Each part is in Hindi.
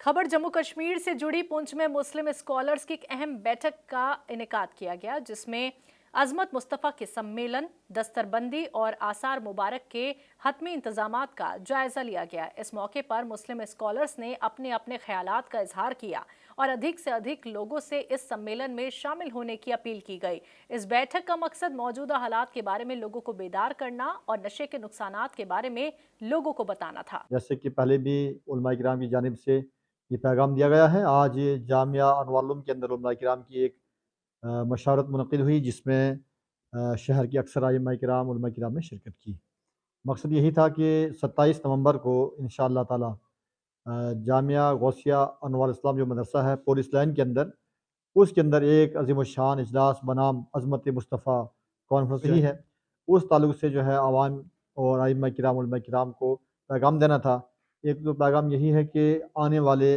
खबर जम्मू कश्मीर से जुड़ी। पुंछ में मुस्लिम स्कॉलर्स की एक अहम बैठक का इनेकाद किया गया, जिसमें अजमत मुस्तफ़ा के सम्मेलन, दस्तरबंदी और आसार मुबारक के हतमी इंतजामात का जायजा लिया गया। इस मौके पर मुस्लिम स्कॉलर्स ने अपने अपने ख्यालात का इजहार किया और अधिक से अधिक लोगों से इस सम्मेलन में शामिल होने की अपील की गई। इस बैठक का मकसद मौजूदा हालात के बारे में लोगों को बेदार करना और नशे के नुकसानात के बारे में लोगों को बताना था। जैसे कि पहले भी उलमा किराम की जानिब से ये पैगाम दिया गया है। आज जामिया अनवार के अंदर उलमा किराम की एक मशावरत मुनक़िद हुई, जिसमें शहर के अक्सर आइम्मा किराम उलमा किराम ने शिरकत की। मकसद यही था कि 27 नवंबर को इंशाअल्लाह ताला जामिया गौसिया अनवार इस्लाम जो मदरसा है पुलिस लाइन के अंदर, उसके अंदर एक अज़ीमुश्शान इजलास बनाम अज़मत मुस्तफ़ा कॉन्फ्रेंस ही है। उस ताल्लुक से जो है आवाम और आइम्मा किराम उलमा किराम को पैगाम देना था। एक तो पैगाम यही है कि आने वाले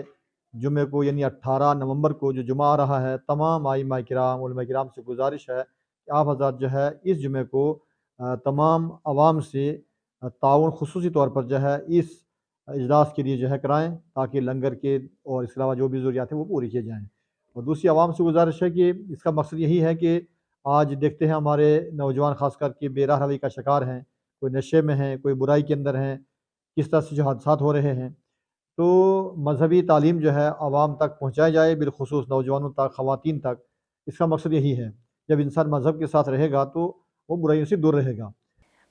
जुमे को यानी 18 नवंबर को जो जुमा आ रहा है, तमाम आइम्मा किराम उलमा किराम से गुजारिश है कि आप हज़रात जो है इस जुमे को तमाम आवाम से ताउन खुसूसी तौर पर जो है इस इजलास के लिए जो है कराएँ, ताकि लंगर के और इसके अलावा जो भी ज़रूरियात हैं वो पूरी की जाएँ। और दूसरी आवाम से गुजारिश है कि इसका मकसद यही है कि आज देखते हैं हमारे नौजवान ख़ासकर के बेराह रवैये का शिकार हैं, कोई नशे में हैं, कोई बुराई के अंदर हैं, किस तरह से जो हादसात हो रहे हैं। तो मज़हबी तालीम जो है आवाम तक पहुँचाई जाए, बिलख़ुसूस नौजवानों तक, ख़वातीन तक। इसका मकसद यही है। जब इंसान मज़हब के साथ रहेगा तो वो बुराइयों से दूर रहेगा।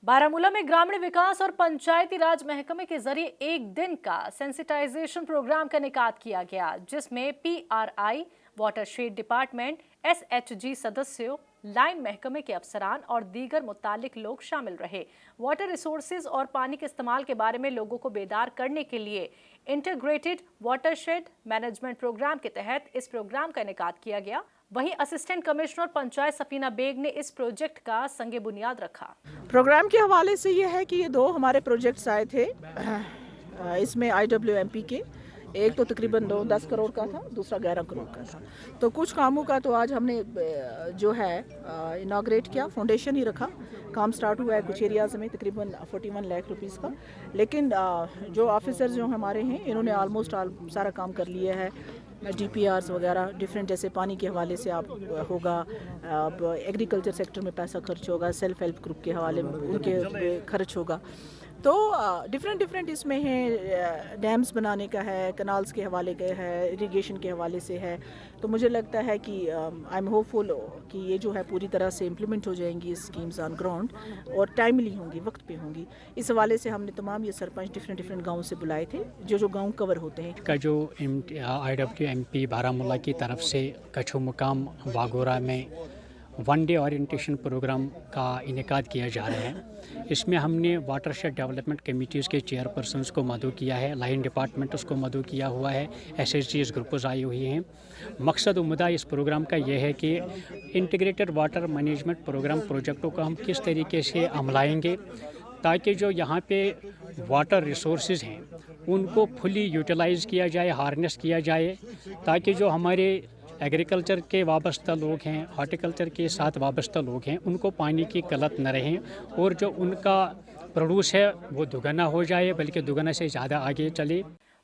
बारामूला में ग्रामीण विकास और पंचायती राज महकमे के जरिए एक दिन का सेंसिटाइजेशन प्रोग्राम का इनेकाद किया गया, जिसमें पीआरआई, वाटरशेड डिपार्टमेंट, एसएचजी सदस्यों, लाइन महकमे के अफसरान और दीगर मुतालिक लोग शामिल रहे। वाटर रिसोर्सेज और पानी के इस्तेमाल के बारे में लोगों को बेदार करने के लिए इंटीग्रेटेड वाटरशेड मैनेजमेंट प्रोग्राम के तहत इस प्रोग्राम का इनेकाद किया गया। वहीं असिस्टेंट कमिश्नर पंचायत सफीना बेग ने इस प्रोजेक्ट का संगे बुनियाद रखा। प्रोग्राम के हवाले से ये है कि ये दो हमारे प्रोजेक्ट्स आए थे इसमें IWMP के। एक तो तकरीबन 10 करोड़ का था, दूसरा 11 करोड़ का था। तो कुछ कामों का तो आज हमने जो है इनाग्रेट किया, फाउंडेशन ही रखा। काम स्टार्ट हुआ है कुछ एरियाज़ में तकरीबन 41 लाख रुपीस का। लेकिन जो ऑफिसर्स जो हमारे हैं इन्होंने ऑलमोस्ट सारा काम कर लिया है। DPRs वगैरह डिफरेंट, जैसे पानी के हवाले से आप होगा, अब एग्रीकल्चर सेक्टर में पैसा खर्च होगा, सेल्फ हेल्प ग्रुप के हवाले में उनके खर्च होगा। तो डिफरेंट इसमें है, डैम्स बनाने का है, कनाल्स के हवाले का है, इरिगेशन के हवाले से है। तो मुझे लगता है कि आई एम होपफुल कि ये जो है पूरी तरह से इम्प्लीमेंट हो जाएंगी स्कीम्स ऑन ग्राउंड और टाइमली होंगी, वक्त पे होंगी। इस हवाले से हमने तमाम ये सरपंच डिफरेंट गाँव से बुलाए थे, जो गाँव कवर होते हैं। का जो IWMP बारामूला की तरफ से कच्छू मुकाम वागोरा में वन डे ओरिएंटेशन प्रोग्राम का इनेकाद किया जा रहा है। इसमें हमने वाटरशेड डेवलपमेंट कमेटीज़ के चेयरपर्सन्स को मदऊ किया है, लाइन डिपार्टमेंट उसको मदऊ किया हुआ है, SHGs ग्रुप्स आई हुई हैं। मकसद उम्दा इस प्रोग्राम का यह है कि इंटीग्रेटेड वाटर मैनेजमेंट प्रोग्राम प्रोजेक्टों को हम किस तरीके से अमलाएंगे, ताकि जो यहाँ पे वाटर रिसोर्सेज हैं उनको फुली यूटिलाइज़ किया जाए, हार्नेस किया जाए, ताकि जो हमारे एग्रीकल्चर के वाबस्ता लोग हैं, हॉर्टिकल्चर के साथ वाबस्ता लोग हैं, उनको पानी की किल्लत न रहें और जो उनका प्रोड्यूस है वो दुगना हो जाए, बल्कि दुगना से ज़्यादा आगे चले।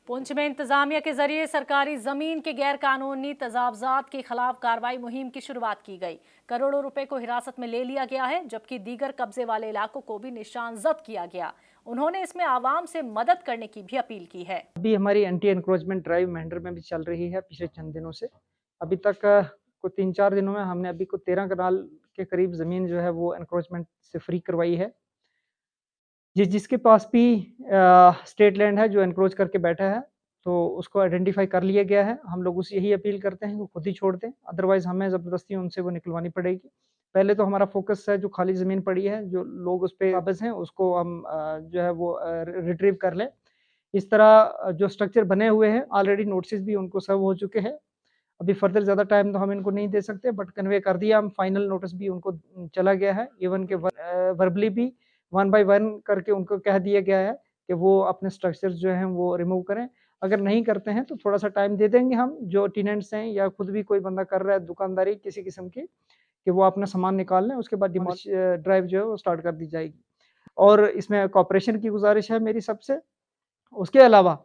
पुंछ में इंतजामिया के जरिए सरकारी जमीन के गैर कानूनी तजावजात के खिलाफ कार्रवाई मुहिम की शुरुआत की गई। करोड़ों रुपए को हिरासत में ले लिया गया है, जबकि दीगर कब्जे वाले इलाकों को भी निशानजद किया गया। उन्होंने इसमें आवाम से मदद करने की भी अपील की है। अभी हमारी एंटी एनक्रोचमेंट ड्राइव मेंढर में भी चल रही है पिछले चंद दिनों से। अभी तक को 3-4 दिनों में हमने अभी को 13 कनाल के करीब ज़मीन जो है वो एनक्रोचमेंट से फ्री करवाई है। जिसके पास भी स्टेट लैंड है जो एनक्रोच करके बैठा है, तो उसको आइडेंटिफाई कर लिया गया है। हम लोगों से यही अपील करते हैं कि वो खुद ही छोड़ दें, अदरवाइज़ हमें ज़बरदस्ती उनसे वो निकलवानी पड़ेगी। पहले तो हमारा फोकस है जो खाली ज़मीन पड़ी है, जो लोग उस पे काबिज़ हैं, उसको हम जो है वो रिट्रीव कर लें। इस तरह जो स्ट्रक्चर बने हुए हैं, ऑलरेडी नोटिस भी उनको सर्व हो चुके हैं। अभी फर्दर ज़्यादा टाइम तो हम इनको नहीं दे सकते, बट कन्वे कर दिया हम, फाइनल नोटिस भी उनको चला गया है। इवन के वर्बली भी 1 बाय 1 करके उनको कह दिया गया है कि वो अपने स्ट्रक्चर्स जो हैं वो रिमूव करें। अगर नहीं करते हैं तो थोड़ा-सा टाइम दे देंगे हम, जो टेनेंट्स हैं या खुद भी कोई बंदा कर रहा है दुकानदारी किसी किस्म की, कि वो अपना सामान निकाल लें, उसके बाद डिमोलिश ड्राइव जो है वो स्टार्ट कर दी जाएगी। और इसमें कोऑपरेशन की गुज़ारिश है मेरी सबसे। उसके अलावा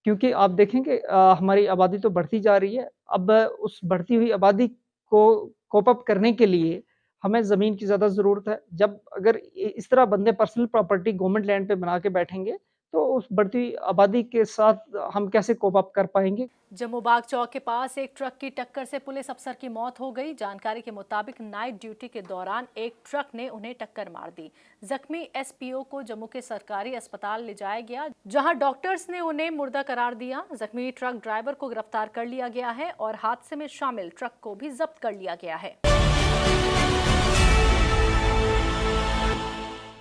क्योंकि आप देखेंगे हमारी आबादी तो बढ़ती जा रही है। अब उस बढ़ती हुई आबादी को कोप अप करने के लिए हमें ज़मीन की ज़्यादा ज़रूरत है। जब अगर इस तरह बंदे पर्सनल प्रॉपर्टी गवर्नमेंट लैंड पे बना के बैठेंगे, तो उस बढ़ती हुई आबादी के साथ हम कैसे कोप अप कर पाएँगे? जम्मू बाग चौक के पास एक ट्रक की टक्कर से पुलिस अफसर की मौत हो गई। जानकारी के मुताबिक नाइट ड्यूटी के दौरान एक ट्रक ने उन्हें टक्कर मार दी। जख्मी एसपीओ को जम्मू के सरकारी अस्पताल ले जाया गया, जहां डॉक्टर्स ने उन्हें मुर्दा करार दिया। जख्मी ट्रक ड्राइवर को गिरफ्तार कर लिया गया है और हादसे में शामिल ट्रक को भी जब्त कर लिया गया है।